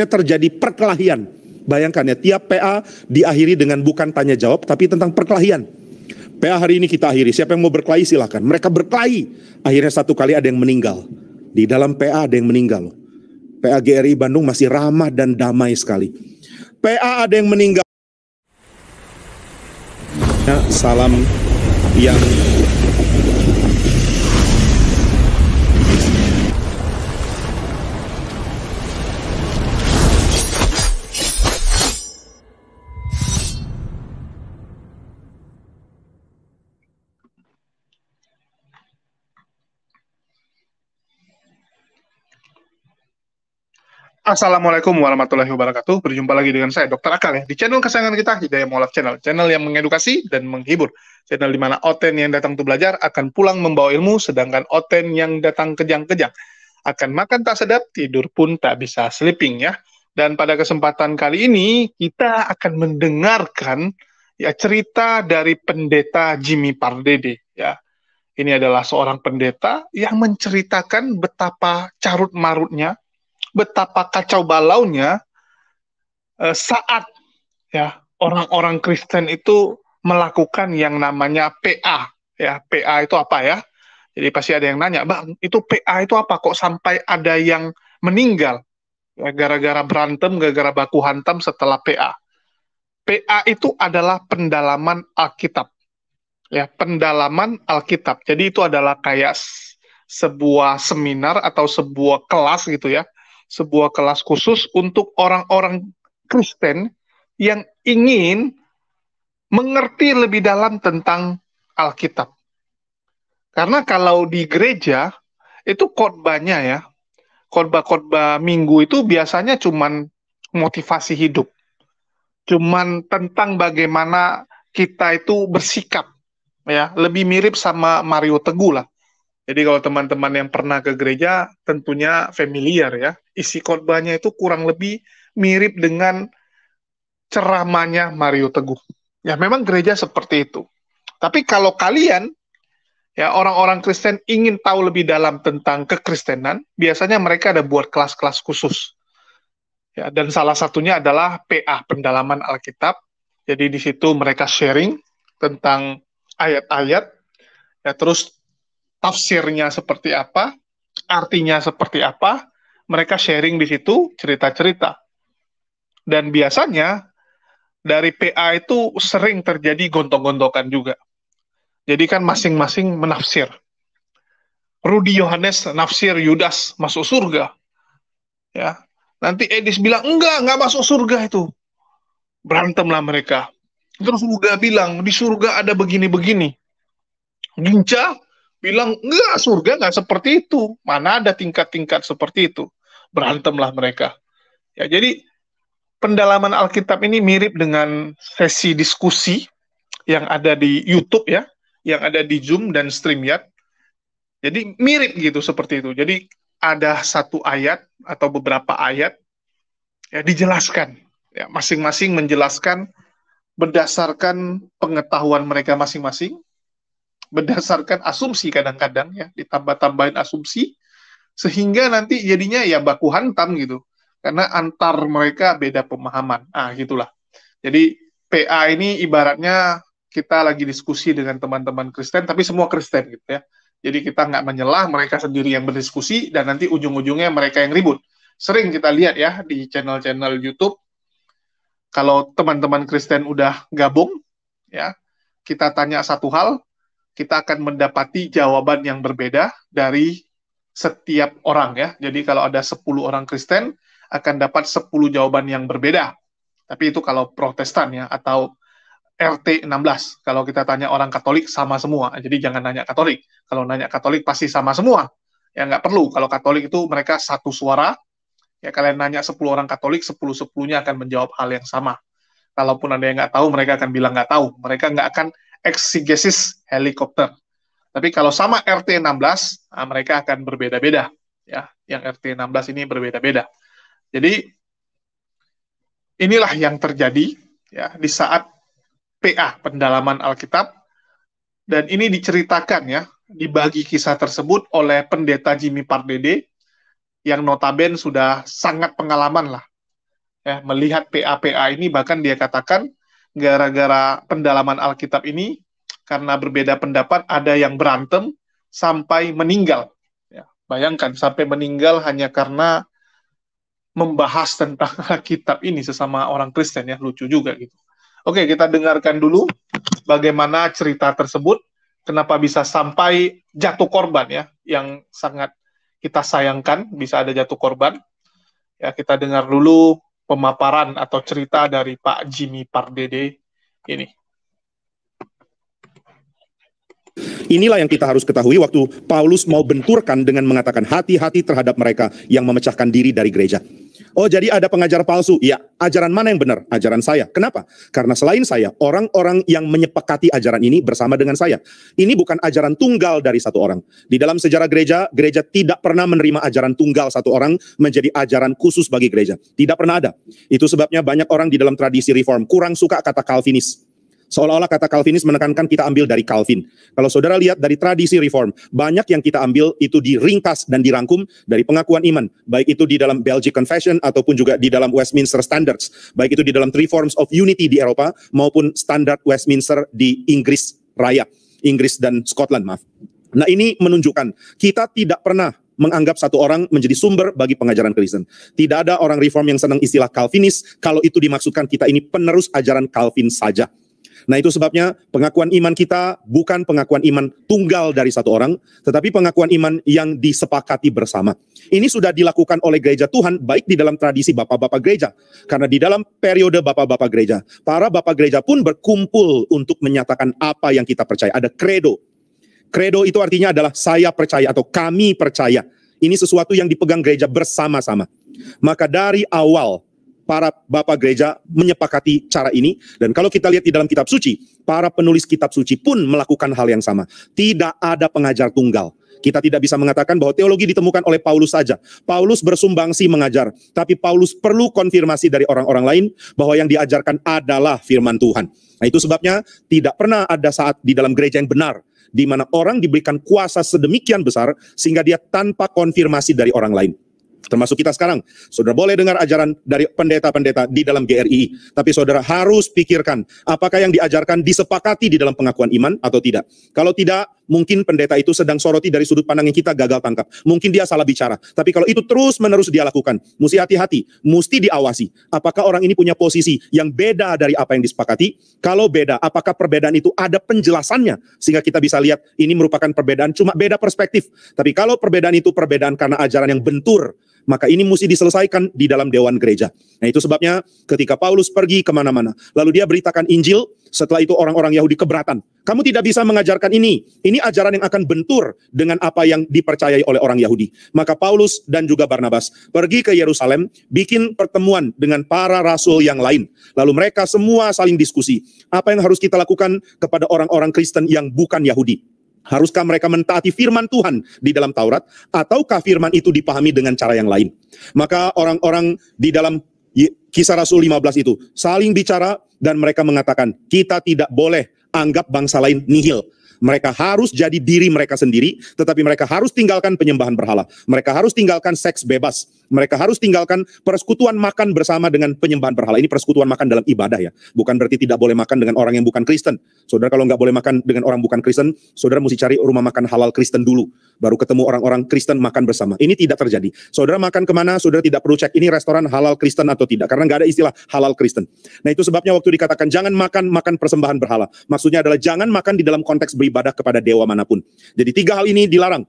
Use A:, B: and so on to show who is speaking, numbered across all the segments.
A: terjadi perkelahian. Bayangkan ya, tiap PA diakhiri dengan bukan tanya jawab, tapi tentang perkelahian. PA hari ini kita akhiri, siapa yang mau berkelahi silahkan. Mereka berkelahi, akhirnya satu kali ada yang meninggal. Di dalam PA ada yang meninggal. PA GRI Bandung masih ramah dan damai sekali. PA ada yang meninggal. Salam yang
B: Assalamualaikum warahmatullahi wabarakatuh. Berjumpa lagi dengan saya, Dr. Akal, ya, di channel kesayangan kita, Hidayah Mualaf Channel. Channel yang mengedukasi dan menghibur. Channel di mana Oten yang datang untuk belajar akan pulang membawa ilmu, sedangkan Oten yang datang kejang-kejang akan makan tak sedap, tidur pun tak bisa sleeping, ya. Dan pada kesempatan kali ini, kita akan mendengarkan ya cerita dari pendeta Jimmy Pardede, ya. Ini adalah seorang pendeta yang menceritakan betapa carut marutnya, betapa kacau balaunya saat ya orang-orang Kristen itu melakukan yang namanya PA. Ya, PA itu apa ya? Jadi pasti ada yang nanya, "Bang, itu PA itu apa? Kok sampai ada yang meninggal ya, gara-gara berantem, gara-gara baku hantam setelah PA?" PA itu adalah pendalaman Alkitab. Ya, pendalaman Alkitab. Jadi itu adalah kayak sebuah seminar atau sebuah kelas gitu ya. Sebuah kelas khusus untuk orang-orang Kristen yang ingin mengerti lebih dalam tentang Alkitab. Karena kalau di gereja, itu khotbahnya ya, khotbah-khotbah minggu itu biasanya cuman motivasi hidup. Cuman tentang bagaimana kita itu bersikap, ya, lebih mirip sama Mario Teguh lah. Jadi kalau teman-teman yang pernah ke gereja tentunya familiar ya. Isi khotbahnya itu kurang lebih mirip dengan ceramahnya Mario Teguh. Ya memang gereja seperti itu. Tapi kalau kalian ya orang-orang Kristen ingin tahu lebih dalam tentang kekristenan, biasanya mereka ada buat kelas-kelas khusus. Ya, dan salah satunya adalah PA, pendalaman Alkitab. Jadi di situ mereka sharing tentang ayat-ayat, ya terus tafsirnya seperti apa, artinya seperti apa, mereka sharing di situ cerita-cerita. Dan biasanya dari PA itu sering terjadi gontok-gontokan juga. Jadi kan masing-masing menafsir. Rudi Yohanes nafsir Yudas masuk surga. Ya. Nanti Edis bilang, enggak masuk surga itu. Berantemlah mereka. Terus Uga bilang, di surga ada begini-begini. Ginca bilang, enggak, surga enggak seperti itu. Mana ada tingkat-tingkat seperti itu. Berantemlah mereka. Ya, jadi pendalaman Alkitab ini mirip dengan sesi diskusi yang ada di YouTube ya, yang ada di Zoom dan StreamYard. Jadi mirip gitu seperti itu. Jadi ada satu ayat atau beberapa ayat ya dijelaskan. Ya, masing-masing menjelaskan berdasarkan pengetahuan mereka masing-masing, berdasarkan asumsi kadang-kadang ya, ditambah-tambahin asumsi sehingga nanti jadinya ya baku hantam gitu. Karena antar mereka beda pemahaman. Gitulah. Jadi PA ini ibaratnya kita lagi diskusi dengan teman-teman Kristen, tapi semua Kristen gitu ya. Jadi kita nggak menyelah, mereka sendiri yang berdiskusi, dan nanti ujung-ujungnya mereka yang ribut. Sering kita lihat ya di channel-channel YouTube, kalau teman-teman Kristen udah gabung, ya kita tanya satu hal, kita akan mendapati jawaban yang berbeda dari setiap orang ya. Jadi kalau ada 10 orang Kristen, akan dapat 10 jawaban yang berbeda. Tapi itu kalau Protestan ya, atau RT 16. Kalau kita tanya orang Katolik, sama semua. Jadi jangan nanya Katolik. Kalau nanya Katolik, pasti sama semua. Ya nggak perlu. Kalau Katolik itu mereka satu suara. Ya kalian nanya 10 orang Katolik, 10-10-nya akan menjawab hal yang sama. Kalaupun ada yang nggak tahu, mereka akan bilang nggak tahu. Mereka nggak akan eksegesis helikopter. Tapi kalau sama RT 16, mereka akan berbeda-beda. Ya, yang RT 16 ini berbeda-beda. Jadi inilah yang terjadi ya di saat PA, pendalaman Alkitab, dan ini diceritakan ya, dibagi kisah tersebut oleh pendeta Jimmy Pardede, yang notabene sudah sangat pengalaman lah ya, melihat PA-PA ini, bahkan dia katakan gara-gara pendalaman Alkitab ini, karena berbeda pendapat, ada yang berantem sampai meninggal. Ya, bayangkan, sampai meninggal hanya karena membahas tentang Alkitab ini sesama orang Kristen, ya, lucu juga gitu. Oke, kita dengarkan dulu bagaimana cerita tersebut, kenapa bisa sampai jatuh korban, ya, yang sangat kita sayangkan bisa ada jatuh korban. Ya, kita dengar dulu pemaparan atau cerita dari Pak Jimmy Pardede ini.
A: Inilah yang kita harus ketahui waktu Paulus mau benturkan dengan mengatakan hati-hati terhadap mereka yang memecahkan diri dari gereja. Oh, jadi ada pengajar palsu. Ya, ajaran mana yang benar? Ajaran saya. Kenapa? Karena selain saya, orang-orang yang menyepakati ajaran ini bersama dengan saya. Ini bukan ajaran tunggal dari satu orang. Di dalam sejarah gereja, gereja tidak pernah menerima ajaran tunggal satu orang menjadi ajaran khusus bagi gereja. Tidak pernah ada. Itu sebabnya banyak orang di dalam tradisi reform kurang suka kata Calvinis. Seolah-olah kata Calvinis menekankan kita ambil dari Calvin. Kalau saudara lihat dari tradisi reform, banyak yang kita ambil itu diringkas dan dirangkum dari pengakuan iman. Baik itu di dalam Belgic Confession ataupun juga di dalam Westminster Standards. Baik itu di dalam Three Forms of Unity di Eropa maupun Standard Westminster di Inggris Raya. Inggris dan Scotland, maaf. Nah, ini menunjukkan kita tidak pernah menganggap satu orang menjadi sumber bagi pengajaran Kristen. Tidak ada orang reform yang senang istilah Calvinis kalau itu dimaksudkan kita ini penerus ajaran Calvin saja. Nah, itu sebabnya pengakuan iman kita bukan pengakuan iman tunggal dari satu orang, tetapi pengakuan iman yang disepakati bersama. Ini sudah dilakukan oleh gereja Tuhan, baik di dalam tradisi bapak-bapak gereja. Karena di dalam periode bapak-bapak gereja, para bapak gereja pun berkumpul untuk menyatakan apa yang kita percaya. Ada credo. Credo itu artinya adalah saya percaya atau kami percaya. Ini sesuatu yang dipegang gereja bersama-sama. Maka dari awal, para bapak gereja menyepakati cara ini. Dan kalau kita lihat di dalam kitab suci, para penulis kitab suci pun melakukan hal yang sama. Tidak ada pengajar tunggal. Kita tidak bisa mengatakan bahwa teologi ditemukan oleh Paulus saja. Paulus bersumbangsi mengajar, tapi Paulus perlu konfirmasi dari orang-orang lain bahwa yang diajarkan adalah firman Tuhan. Nah, itu sebabnya tidak pernah ada saat di dalam gereja yang benar di mana orang diberikan kuasa sedemikian besar sehingga dia tanpa konfirmasi dari orang lain. Termasuk kita sekarang, saudara boleh dengar ajaran dari pendeta-pendeta di dalam GRII, tapi saudara harus pikirkan apakah yang diajarkan disepakati di dalam pengakuan iman atau tidak. Kalau tidak, mungkin pendeta itu sedang soroti dari sudut pandang yang kita gagal tangkap. Mungkin dia salah bicara. Tapi kalau itu terus-menerus dia lakukan, mesti hati-hati, mesti diawasi. Apakah orang ini punya posisi yang beda dari apa yang disepakati? Kalau beda, apakah perbedaan itu ada penjelasannya? Sehingga kita bisa lihat ini merupakan perbedaan cuma beda perspektif. Tapi kalau perbedaan itu perbedaan karena ajaran yang bentur, maka ini mesti diselesaikan di dalam dewan gereja. Nah, itu sebabnya ketika Paulus pergi kemana-mana, lalu dia beritakan Injil, setelah itu orang-orang Yahudi keberatan. Kamu tidak bisa mengajarkan ini. Ini ajaran yang akan bentur dengan apa yang dipercayai oleh orang Yahudi. Maka Paulus dan juga Barnabas pergi ke Yerusalem, bikin pertemuan dengan para rasul yang lain. Lalu mereka semua saling diskusi. Apa yang harus kita lakukan kepada orang-orang Kristen yang bukan Yahudi? Haruskah mereka mentaati firman Tuhan di dalam Taurat, ataukah firman itu dipahami dengan cara yang lain? Maka orang-orang di dalam Kisah Rasul 15 itu saling bicara dan mereka mengatakan, kita tidak boleh anggap bangsa lain nihil. Mereka harus jadi diri mereka sendiri, tetapi mereka harus tinggalkan penyembahan berhala. Mereka harus tinggalkan seks bebas. Mereka harus tinggalkan persekutuan makan bersama dengan penyembahan berhala. Ini persekutuan makan dalam ibadah ya. Bukan berarti tidak boleh makan dengan orang yang bukan Kristen. Saudara kalau nggak boleh makan dengan orang bukan Kristen, saudara mesti cari rumah makan halal Kristen dulu. Baru ketemu orang-orang Kristen makan bersama. Ini tidak terjadi. Saudara makan kemana, saudara tidak perlu cek ini restoran halal Kristen atau tidak. Karena nggak ada istilah halal Kristen. Nah, itu sebabnya waktu dikatakan jangan makan persembahan berhala. Maksudnya adalah jangan makan di dalam konteks beribadah kepada dewa manapun. Jadi 3 hal ini dilarang.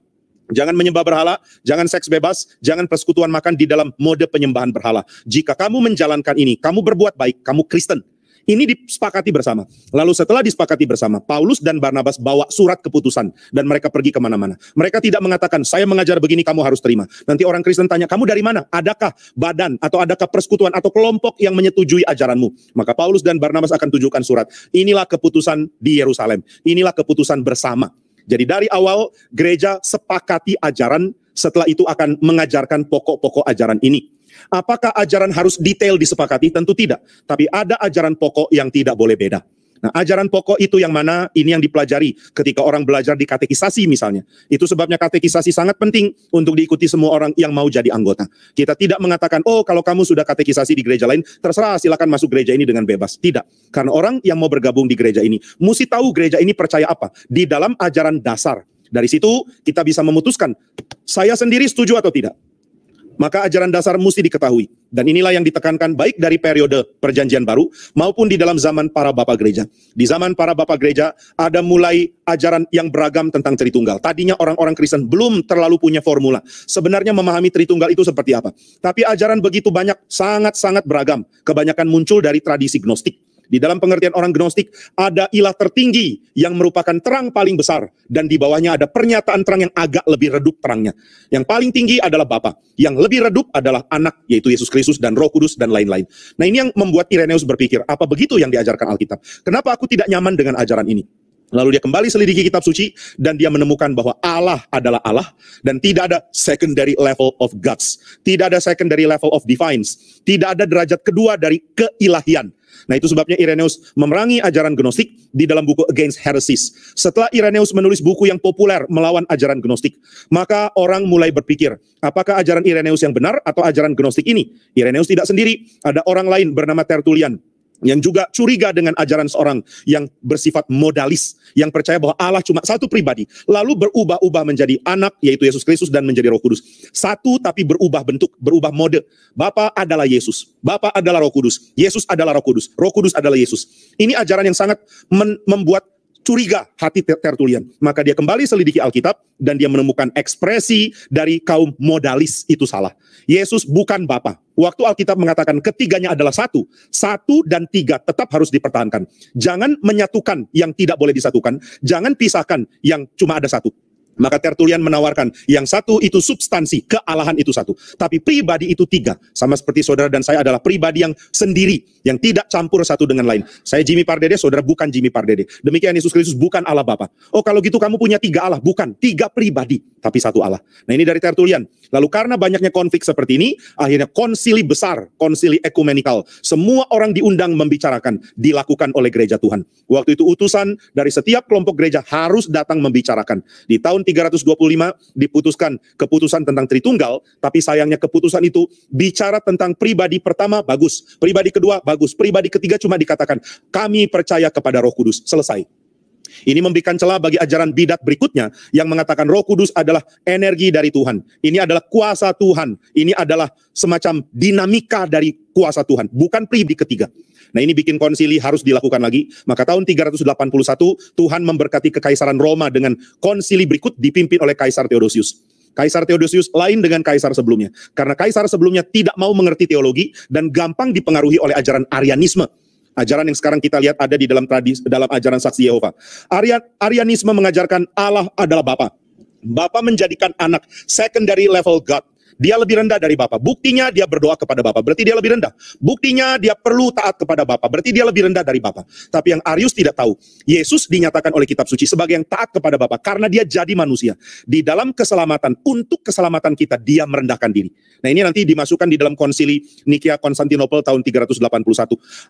A: Jangan menyembah berhala, jangan seks bebas, jangan persekutuan makan di dalam mode penyembahan berhala. Jika kamu menjalankan ini, kamu berbuat baik, kamu Kristen. Ini disepakati bersama. Lalu setelah disepakati bersama, Paulus dan Barnabas bawa surat keputusan dan mereka pergi kemana-mana. Mereka tidak mengatakan, saya mengajar begini, kamu harus terima. Nanti orang Kristen tanya, kamu dari mana? Adakah badan atau adakah persekutuan atau kelompok yang menyetujui ajaranmu? Maka Paulus dan Barnabas akan tunjukkan surat. Inilah keputusan di Yerusalem. Inilah keputusan bersama. Jadi dari awal gereja sepakati ajaran, setelah itu akan mengajarkan pokok-pokok ajaran ini. Apakah ajaran harus detail disepakati? Tentu tidak. Tapi ada ajaran pokok yang tidak boleh beda. Nah, ajaran pokok itu yang mana? Ini yang dipelajari ketika orang belajar di katekisasi misalnya. Itu sebabnya katekisasi sangat penting untuk diikuti semua orang yang mau jadi anggota. Kita tidak mengatakan, oh kalau kamu sudah katekisasi di gereja lain, terserah silakan masuk gereja ini dengan bebas. Tidak. Karena orang yang mau bergabung di gereja ini, mesti tahu gereja ini percaya apa. Di dalam ajaran dasar. Dari situ kita bisa memutuskan, saya sendiri setuju atau tidak. Maka ajaran dasar mesti diketahui. Dan inilah yang ditekankan baik dari periode perjanjian baru maupun di dalam zaman para bapak gereja. Di zaman para bapak gereja ada mulai ajaran yang beragam tentang Tritunggal. Tadinya orang-orang Kristen belum terlalu punya formula. Sebenarnya memahami Tritunggal itu seperti apa. Tapi ajaran begitu banyak, sangat-sangat beragam. Kebanyakan muncul dari tradisi Gnostik. Di dalam pengertian orang Gnostik, ada ilah tertinggi yang merupakan terang paling besar. Dan di bawahnya ada pernyataan terang yang agak lebih redup terangnya. Yang paling tinggi adalah Bapa. Yang lebih redup adalah Anak, yaitu Yesus Kristus dan Roh Kudus dan lain-lain. Nah, ini yang membuat Irenaeus berpikir, apa begitu yang diajarkan Alkitab? Kenapa aku tidak nyaman dengan ajaran ini? Lalu dia kembali selidiki kitab suci dan dia menemukan bahwa Allah adalah Allah dan tidak ada secondary level of gods. Tidak ada secondary level of divines. Tidak ada derajat kedua dari keilahian. Nah, itu sebabnya Irenaeus memerangi ajaran Gnostik di dalam buku Against Heresies. Setelah Irenaeus menulis buku yang populer melawan ajaran Gnostik, maka orang mulai berpikir, apakah ajaran Irenaeus yang benar atau ajaran Gnostik ini? Irenaeus tidak sendiri, ada orang lain bernama Tertullian yang juga curiga dengan ajaran seorang yang bersifat modalis, yang percaya bahwa Allah cuma satu pribadi, lalu berubah-ubah menjadi Anak, yaitu Yesus Kristus, dan menjadi Roh Kudus. Satu tapi berubah bentuk, berubah mode. Bapa adalah Yesus, Bapa adalah Roh Kudus, Yesus adalah Roh Kudus adalah Yesus. Ini ajaran yang sangat membuat curiga hati Tertullian. Maka dia kembali selidiki Alkitab dan dia menemukan ekspresi dari kaum modalis itu salah. Yesus bukan Bapa. Waktu Alkitab mengatakan ketiganya adalah satu, satu dan tiga tetap harus dipertahankan. Jangan menyatukan yang tidak boleh disatukan, jangan pisahkan yang cuma ada satu. Maka Tertullian menawarkan yang satu itu substansi, kealahan itu satu. Tapi pribadi itu tiga. Sama seperti saudara dan saya adalah pribadi yang sendiri, yang tidak campur satu dengan lain. Saya Jimmy Pardede, saudara bukan Jimmy Pardede. Demikian Yesus Kristus bukan Allah Bapa. Oh kalau gitu kamu punya tiga Allah. Bukan, tiga pribadi, tapi satu Allah. Nah ini dari Tertullian. Lalu karena banyaknya konflik seperti ini, akhirnya konsili besar, konsili ekumenikal. Semua orang diundang membicarakan, dilakukan oleh gereja Tuhan. Waktu itu utusan dari setiap kelompok gereja harus datang membicarakan. Di tahun 325 diputuskan keputusan tentang Tritunggal, tapi sayangnya keputusan itu bicara tentang pribadi pertama bagus, pribadi kedua bagus, pribadi ketiga cuma dikatakan kami percaya kepada Roh Kudus, selesai. Ini memberikan celah bagi ajaran bidat berikutnya yang mengatakan Roh Kudus adalah energi dari Tuhan. Ini adalah kuasa Tuhan. Ini adalah semacam dinamika dari kuasa Tuhan, bukan pribadi ketiga. Nah ini bikin konsili harus dilakukan lagi. Maka tahun 381 Tuhan memberkati kekaisaran Roma dengan konsili berikut dipimpin oleh Kaisar Theodosius. Kaisar Theodosius lain dengan kaisar sebelumnya. Karena kaisar sebelumnya tidak mau mengerti teologi dan gampang dipengaruhi oleh ajaran Arianisme. Ajaran yang sekarang kita lihat ada di dalam dalam ajaran Saksi Yehova. Arianisme mengajarkan Allah adalah Bapa. Bapa menjadikan Anak secondary level God. Dia lebih rendah dari Bapa. Buktinya dia berdoa kepada Bapa, berarti dia lebih rendah. Buktinya dia perlu taat kepada Bapa, berarti dia lebih rendah dari Bapa. Tapi yang Arius tidak tahu, Yesus dinyatakan oleh kitab suci sebagai yang taat kepada Bapa karena dia jadi manusia. Di dalam keselamatan, untuk keselamatan kita, dia merendahkan diri. Nah ini nanti dimasukkan di dalam konsili Nikia Konstantinopel tahun 381.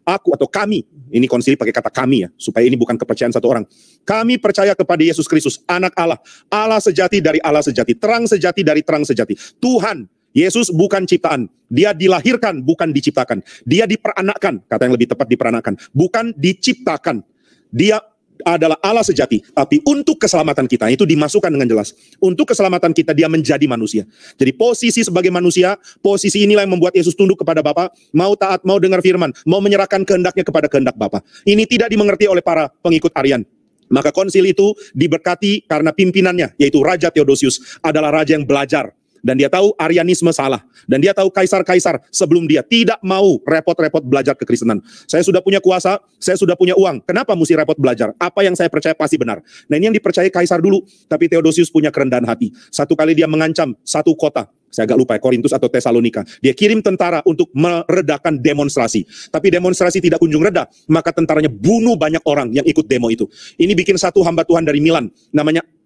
A: Aku atau kami, ini konsili pakai kata kami ya, supaya ini bukan kepercayaan satu orang. Kami percaya kepada Yesus Kristus, Anak Allah, Allah sejati dari Allah sejati, terang sejati dari terang sejati, Tuhan. Yesus bukan ciptaan, dia dilahirkan bukan diciptakan, dia diperanakkan, kata yang lebih tepat diperanakkan, bukan diciptakan. Dia adalah Allah sejati, tapi untuk keselamatan kita, itu dimasukkan dengan jelas. Untuk keselamatan kita dia menjadi manusia. Jadi posisi sebagai manusia, posisi inilah yang membuat Yesus tunduk kepada Bapa, mau taat, mau dengar firman, mau menyerahkan kehendaknya kepada kehendak Bapa. Ini tidak dimengerti oleh para pengikut Arian. Maka konsil itu diberkati karena pimpinannya, yaitu Raja Theodosius, adalah raja yang belajar. Dan dia tahu Arianisme salah. Dan dia tahu kaisar-kaisar sebelum dia tidak mau repot-repot belajar kekristenan. Saya sudah punya kuasa, saya sudah punya uang. Kenapa mesti repot belajar? Apa yang saya percaya pasti benar. Nah ini yang dipercayai kaisar dulu. Tapi Theodosius punya kerendahan hati. Satu kali dia mengancam satu kota. Saya agak lupa ya, Korintus atau Tesalonika. Dia kirim tentara untuk meredakan demonstrasi. Tapi demonstrasi tidak kunjung reda. Maka tentaranya bunuh banyak orang yang ikut demo itu. Ini bikin satu hamba Tuhan dari Milan.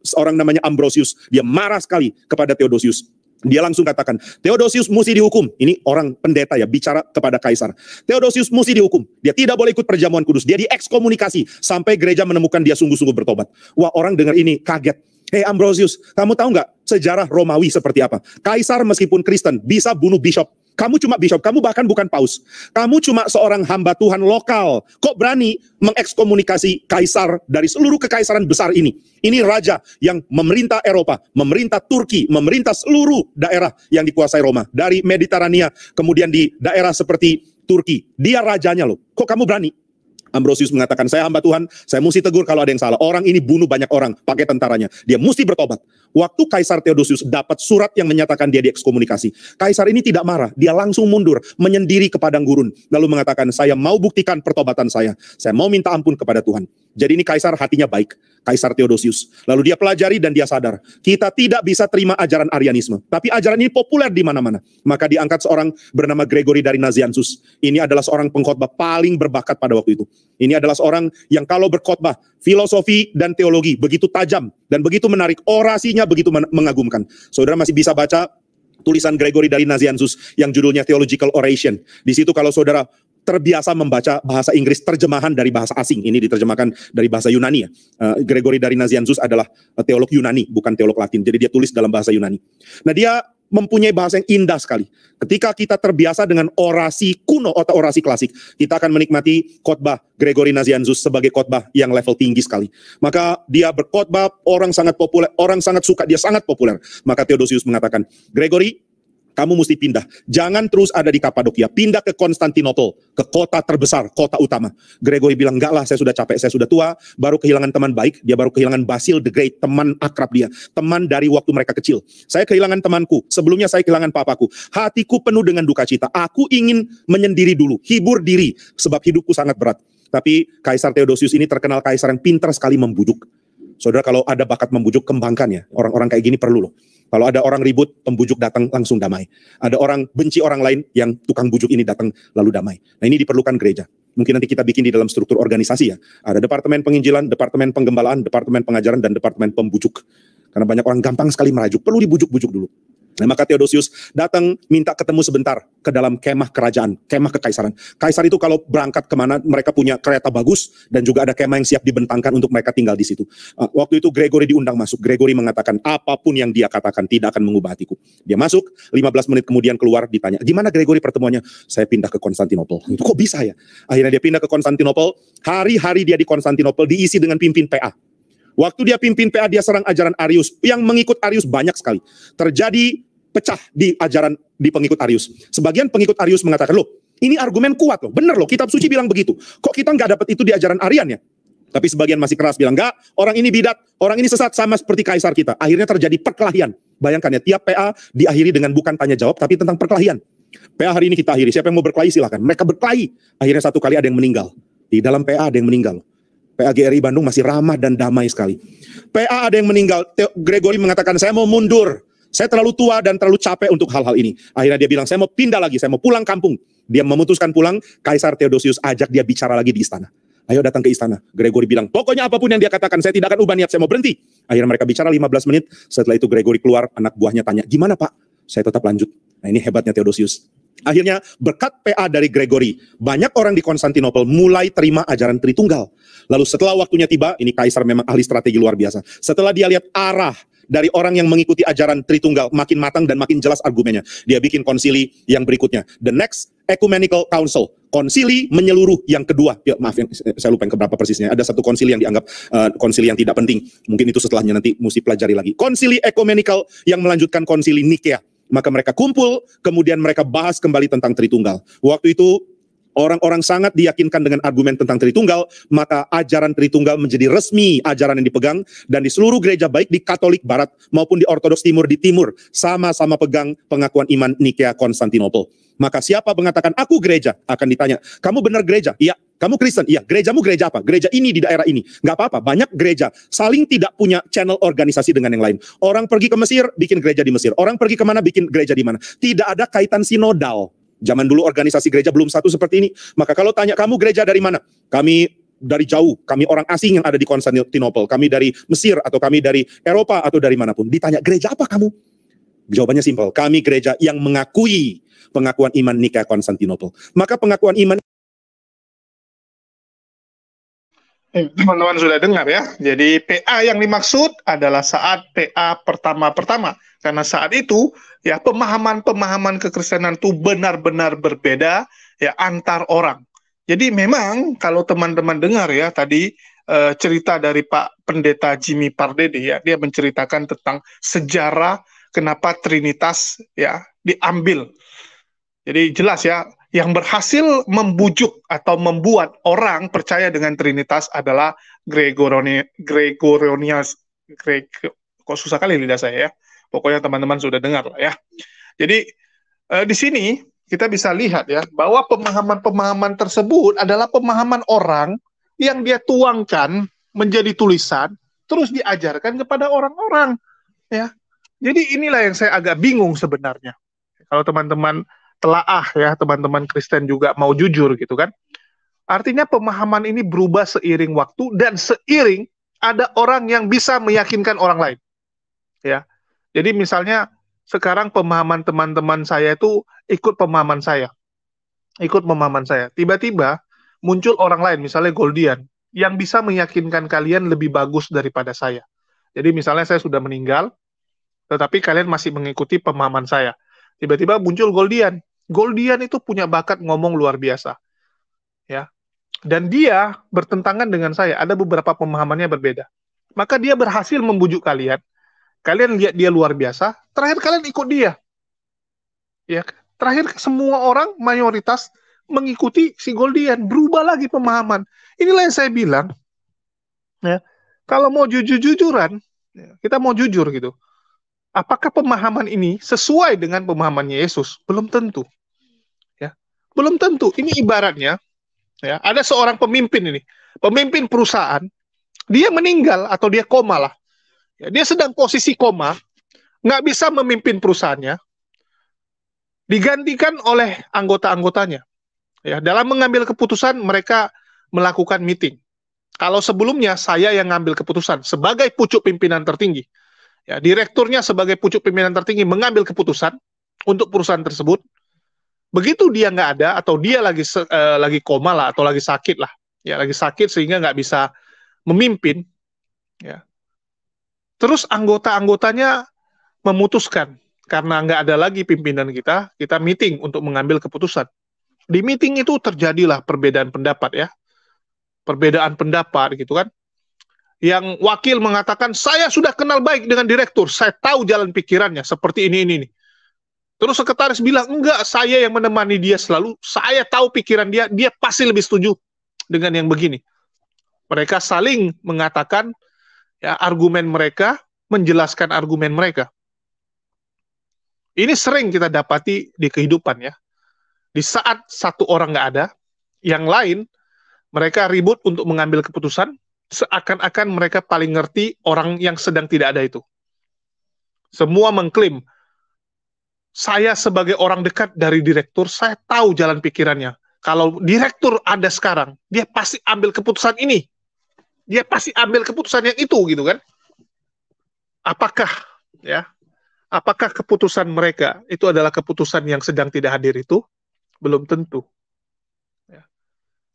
A: Seorang namanya Ambrosius. Dia marah sekali kepada Theodosius. Dia langsung katakan, Theodosius mesti dihukum. Ini orang pendeta ya, bicara kepada kaisar. Theodosius mesti dihukum. Dia tidak boleh ikut perjamuan kudus. Dia diekskomunikasi sampai gereja menemukan dia sungguh-sungguh bertobat. Wah, orang dengar ini kaget. Hei Ambrosius, kamu tahu nggak sejarah Romawi seperti apa? Kaisar meskipun Kristen bisa bunuh bishop. Kamu cuma bishop, kamu bahkan bukan paus. Kamu cuma seorang hamba Tuhan lokal. Kok berani mengekskomunikasi kaisar dari seluruh kekaisaran besar ini? Ini raja yang memerintah Eropa, memerintah Turki, memerintah seluruh daerah yang dikuasai Roma. Dari Mediterania, kemudian di daerah seperti Turki. Dia rajanya loh. Kok kamu berani? Ambrosius mengatakan, saya hamba Tuhan, saya mesti tegur kalau ada yang salah. Orang ini bunuh banyak orang, pakai tentaranya. Dia mesti bertobat. Waktu Kaisar Theodosius dapat surat yang menyatakan dia diekskomunikasi, Kaisar ini tidak marah. Dia langsung mundur, menyendiri ke padang gurun. Lalu mengatakan, saya mau buktikan pertobatan saya. Saya mau minta ampun kepada Tuhan. Jadi ini Kaisar hatinya baik. Kaisar Theodosius. Lalu dia pelajari dan dia sadar, kita tidak bisa terima ajaran Arianisme. Tapi ajaran ini populer di mana-mana. Maka diangkat seorang bernama Gregory dari Nazianzus. Ini adalah seorang pengkhotbah paling berbakat pada waktu itu. Ini adalah seorang yang kalau berkhotbah, filosofi dan teologi begitu tajam dan begitu menarik, orasinya begitu mengagumkan. Saudara masih bisa baca tulisan Gregory dari Nazianzus yang judulnya Theological Oration. Di situ kalau saudara terbiasa membaca bahasa Inggris terjemahan dari bahasa asing, ini diterjemahkan dari bahasa Yunani ya. Gregory dari Nazianzus adalah teolog Yunani, bukan teolog Latin. Jadi dia tulis dalam bahasa Yunani. Nah, dia mempunyai bahasa yang indah sekali. Ketika kita terbiasa dengan orasi kuno atau orasi klasik, kita akan menikmati khotbah Gregory Nazianzus sebagai khotbah yang level tinggi sekali. Maka dia berkhotbah, orang sangat populer, orang sangat suka, dia sangat populer. Maka Theodosius mengatakan, Gregory, kamu mesti pindah. Jangan terus ada di Kapadokia. Pindah ke Konstantinopel, ke kota terbesar, kota utama. Gregory bilang, enggak lah, saya sudah capek, saya sudah tua, baru kehilangan teman baik. Dia baru kehilangan Basil the Great, teman akrab dia. Teman dari waktu mereka kecil. Saya kehilangan temanku. Sebelumnya saya kehilangan papaku. Hatiku penuh dengan duka cita. Aku ingin menyendiri dulu, hibur diri, sebab hidupku sangat berat. Tapi Kaisar Theodosius ini terkenal kaisar yang pintar sekali membujuk. Saudara, kalau ada bakat membujuk, kembangkan ya. Orang-orang kayak gini perlu loh. Kalau ada orang ribut, pembujuk datang langsung damai. Ada orang benci orang lain, yang tukang bujuk ini datang lalu damai. Nah, ini diperlukan gereja. Mungkin nanti kita bikin di dalam struktur organisasi ya. Ada departemen penginjilan, departemen penggembalaan, departemen pengajaran, dan departemen pembujuk. Karena banyak orang gampang sekali merajuk, perlu dibujuk-bujuk dulu. Nah, maka Theodosius datang minta ketemu sebentar ke dalam kemah kerajaan, kemah kekaisaran. Kaisar itu kalau berangkat kemana, mereka punya kereta bagus dan juga ada kemah yang siap dibentangkan untuk mereka tinggal di situ. Waktu itu Gregory diundang masuk. Gregory mengatakan, apapun yang dia katakan tidak akan mengubah hatiku. Dia masuk, 15 menit kemudian keluar, ditanya, gimana Gregory pertemuannya? Saya pindah ke Konstantinopel. Itu kok bisa ya? Akhirnya dia pindah ke Konstantinopel. Hari-hari dia di Konstantinopel diisi dengan pimpin PA. Waktu dia pimpin PA, dia serang ajaran Arius. Yang mengikut Arius banyak sekali. Terjadi pecah di ajaran di pengikut Arius. Sebagian pengikut Arius mengatakan, loh, ini argumen kuat loh. Bener loh, kitab suci bilang begitu. Kok kita nggak dapat itu di ajaran Arian ya? Tapi sebagian masih keras bilang, enggak, orang ini bidat, orang ini sesat sama seperti kaisar kita. Akhirnya terjadi perkelahian. Bayangkan ya, tiap PA diakhiri dengan bukan tanya jawab, tapi tentang perkelahian. PA hari ini kita akhiri, siapa yang mau berkelahi silahkan. Mereka berkelahi. Akhirnya satu kali ada yang meninggal. Di dalam PA ada yang meninggal. PA GRI Bandung masih ramah dan damai sekali. PA ada yang meninggal. Gregory mengatakan, saya mau mundur. Saya terlalu tua dan terlalu capek untuk hal-hal ini. Akhirnya dia bilang, saya mau pindah lagi, saya mau pulang kampung. Dia memutuskan pulang, Kaisar Theodosius ajak dia bicara lagi di istana. Ayo datang ke istana. Gregory bilang, pokoknya apapun yang dia katakan, saya tidak akan ubah niat, saya mau berhenti. Akhirnya mereka bicara 15 menit, setelah itu Gregory keluar, anak buahnya tanya, gimana Pak? Saya tetap lanjut. Nah, ini hebatnya Theodosius. Akhirnya berkat PA dari Gregory, banyak orang di Konstantinopel mulai terima ajaran Tritunggal. Lalu setelah waktunya tiba, ini Kaisar memang ahli strategi luar biasa. Setelah dia lihat arah dari orang yang mengikuti ajaran Tritunggal makin matang dan makin jelas argumennya, dia bikin konsili yang berikutnya, the next ecumenical council, konsili menyeluruh yang kedua. Ya, maaf, saya lupa yang keberapa persisnya. Ada satu konsili yang dianggap konsili yang tidak penting. Mungkin itu setelahnya nanti mesti pelajari lagi. Konsili ecumenical yang melanjutkan konsili Nikea. Maka mereka kumpul, kemudian mereka bahas kembali tentang Tritunggal. Waktu itu orang-orang sangat diyakinkan dengan argumen tentang Tritunggal, maka ajaran Tritunggal menjadi resmi ajaran yang dipegang, dan di seluruh gereja baik di Katolik Barat maupun di Ortodoks Timur di Timur sama-sama pegang pengakuan iman Nikea Konstantinopel. Maka siapa mengatakan aku gereja akan ditanya, kamu benar gereja? Iya. Kamu Kristen? Iya. Gerejamu gereja apa? Gereja ini di daerah ini. Nggak apa-apa. Banyak gereja saling tidak punya channel organisasi dengan yang lain. Orang pergi ke Mesir, bikin gereja di Mesir. Orang pergi kemana, bikin gereja di mana. Tidak ada kaitan sinodal. Zaman dulu organisasi gereja belum satu seperti ini. Maka kalau tanya, kamu gereja dari mana? Kami dari jauh. Kami orang asing yang ada di Konstantinopel. Kami dari Mesir atau kami dari Eropa atau dari manapun. Ditanya, gereja apa kamu? Jawabannya simpel, kami gereja yang mengakui pengakuan iman Nikea Konstantinopel. Maka pengakuan iman
B: Teman-teman sudah dengar ya. Jadi PA yang dimaksud adalah saat PA pertama-pertama. Karena saat itu ya pemahaman-pemahaman kekristenan itu benar-benar berbeda ya antar orang. Jadi memang kalau teman-teman dengar ya tadi cerita dari Pak Pendeta Jimmy Pardede ya, dia menceritakan tentang sejarah kenapa Trinitas ya diambil. Jadi jelas ya, yang berhasil membujuk atau membuat orang percaya dengan Trinitas adalah Gregorianius. Kok susah kali lidah saya ya. Pokoknya teman-teman sudah dengar lah ya. Jadi di sini kita bisa lihat ya bahwa pemahaman-pemahaman tersebut adalah pemahaman orang yang dia tuangkan menjadi tulisan terus diajarkan kepada orang-orang ya. Jadi inilah yang saya agak bingung sebenarnya. Kalau teman-teman telaah ya, teman-teman Kristen juga mau jujur gitu kan. Artinya pemahaman ini berubah seiring waktu dan seiring ada orang yang bisa meyakinkan orang lain. Ya. Jadi misalnya sekarang pemahaman teman-teman saya itu ikut pemahaman saya. Ikut pemahaman saya. Tiba-tiba muncul orang lain, misalnya Goldian, yang bisa meyakinkan kalian lebih bagus daripada saya. Jadi misalnya saya sudah meninggal, tetapi kalian masih mengikuti pemahaman saya. Tiba-tiba muncul Goldian. Goldian itu punya bakat ngomong luar biasa. Ya. Dan dia bertentangan dengan saya. Ada beberapa pemahamannya berbeda. Maka dia berhasil membujuk kalian. Kalian lihat dia luar biasa. Terakhir kalian ikut dia. Ya. Terakhir semua orang mayoritas mengikuti si Goldian. Berubah lagi pemahaman. Inilah yang saya bilang. Ya. Kalau mau jujur-jujuran, kita mau jujur gitu. Apakah pemahaman ini sesuai dengan pemahamannya Yesus? Belum tentu. Ya. Belum tentu. Ini ibaratnya, ya, ada seorang pemimpin ini, pemimpin perusahaan, dia meninggal atau dia koma lah. Ya, dia sedang posisi koma, nggak bisa memimpin perusahaannya, digantikan oleh anggota-anggotanya. Ya, dalam mengambil keputusan, mereka melakukan meeting. Kalau sebelumnya saya yang ngambil keputusan sebagai pucuk pimpinan tertinggi, ya, direkturnya sebagai pucuk pimpinan tertinggi mengambil keputusan untuk perusahaan tersebut. Begitu dia nggak ada atau dia lagi koma lah atau lagi sakit lah, ya lagi sakit sehingga nggak bisa memimpin, ya. Terus anggota-anggotanya memutuskan karena nggak ada lagi pimpinan kita meeting untuk mengambil keputusan. Di meeting itu terjadilah perbedaan pendapat ya, perbedaan pendapat gitu kan. Yang wakil mengatakan, saya sudah kenal baik dengan direktur, saya tahu jalan pikirannya, seperti ini. Terus sekretaris bilang, enggak, saya yang menemani dia selalu, saya tahu pikiran dia, dia pasti lebih setuju dengan yang begini. Mereka saling mengatakan, ya, argumen mereka, menjelaskan argumen mereka. Ini sering kita dapati di kehidupan ya. Di saat satu orang nggak ada, yang lain, mereka ribut untuk mengambil keputusan, seakan-akan mereka paling ngerti orang yang sedang tidak ada itu. Semua mengklaim, saya sebagai orang dekat dari direktur, saya tahu jalan pikirannya. Kalau direktur ada sekarang, dia pasti ambil keputusan ini. Dia pasti ambil keputusan yang itu, gitu kan. Apakah keputusan mereka itu adalah keputusan yang sedang tidak hadir itu? Belum tentu.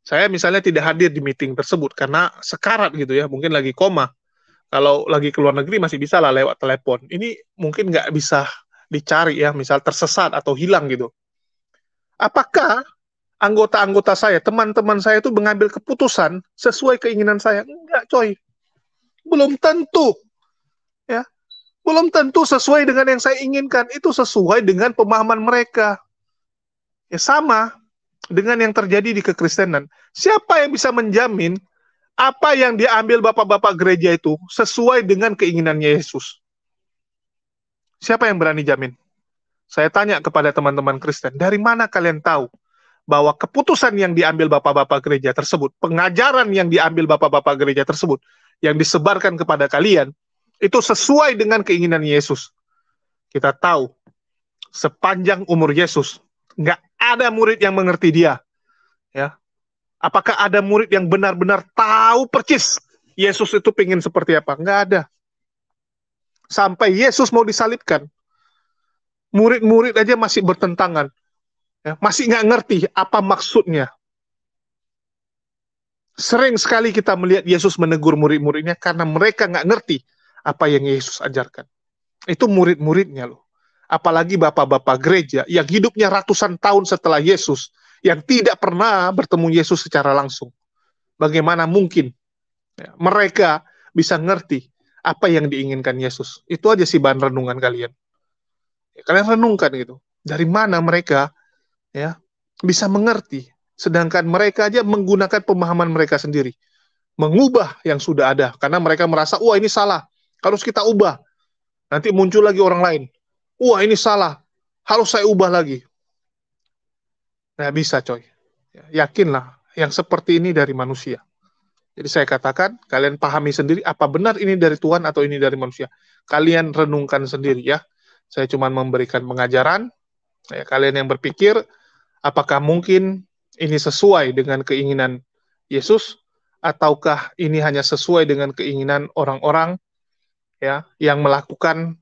B: Saya misalnya tidak hadir di meeting tersebut karena sekarat gitu ya, mungkin lagi koma. Kalau lagi ke luar negeri masih bisa lah lewat telepon. Ini mungkin nggak bisa dicari ya, misal tersesat atau hilang gitu. Apakah anggota-anggota saya, teman-teman saya itu mengambil keputusan sesuai keinginan saya? Enggak, coy. Belum tentu. Ya. Belum tentu sesuai dengan yang saya inginkan. Itu sesuai dengan pemahaman mereka. Ya sama dengan yang terjadi di kekristenan. Siapa yang bisa menjamin apa yang diambil bapak-bapak gereja itu sesuai dengan keinginannya Yesus? Siapa yang berani jamin? Saya tanya kepada teman-teman Kristen, dari mana kalian tahu bahwa keputusan yang diambil bapak-bapak gereja tersebut, pengajaran yang diambil bapak-bapak gereja tersebut, yang disebarkan kepada kalian, itu sesuai dengan keinginan Yesus? Kita tahu, sepanjang umur Yesus, nggak ada murid yang mengerti dia. Ya. Apakah ada murid yang benar-benar tahu percis Yesus itu pengen seperti apa? Nggak ada. Sampai Yesus mau disalibkan, Murid-murid aja masih bertentangan, ya, masih nggak ngerti apa maksudnya. Sering sekali kita melihat Yesus menegur murid-muridnya karena mereka nggak ngerti apa yang Yesus ajarkan. Itu murid-muridnya loh. Apalagi bapak-bapak gereja yang hidupnya ratusan tahun setelah Yesus, yang tidak pernah bertemu Yesus secara langsung. Bagaimana mungkin ya, mereka bisa ngerti apa yang diinginkan Yesus? Itu aja sih bahan renungan kalian. Ya, kalian renungkan gitu. Dari mana mereka ya bisa mengerti? Sedangkan mereka aja menggunakan pemahaman mereka sendiri, mengubah yang sudah ada, karena mereka merasa, wah ini salah, harus kita ubah. Nanti muncul lagi orang lain, wah ini salah, harus saya ubah lagi. Nah bisa coy, yakinlah yang seperti ini dari manusia. Jadi saya katakan, kalian pahami sendiri apa benar ini dari Tuhan atau ini dari manusia. Kalian renungkan sendiri ya. Saya cuma memberikan pengajaran, ya, kalian yang berpikir, apakah mungkin ini sesuai dengan keinginan Yesus, ataukah ini hanya sesuai dengan keinginan orang-orang ya yang melakukan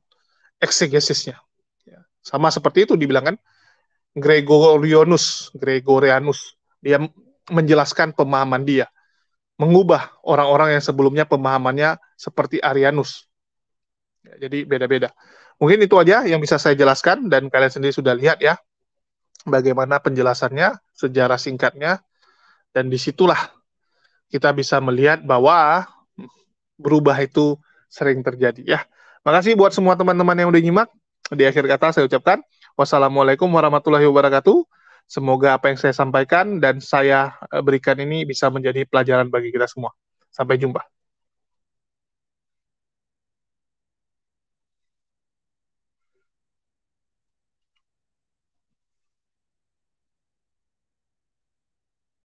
B: eksegesisnya. Ya, sama seperti itu dibilang kan Gregorianus, dia menjelaskan pemahaman dia, mengubah orang-orang yang sebelumnya pemahamannya seperti Arianus. Ya, jadi beda-beda. Mungkin itu aja yang bisa saya jelaskan dan kalian sendiri sudah lihat ya bagaimana penjelasannya, sejarah singkatnya, dan disitulah kita bisa melihat bahwa berubah itu sering terjadi ya. Makasih buat semua teman-teman yang udah nyimak. Di akhir kata saya ucapkan wassalamualaikum warahmatullahi wabarakatuh. Semoga apa yang saya sampaikan dan saya berikan ini bisa menjadi pelajaran bagi kita semua. Sampai jumpa.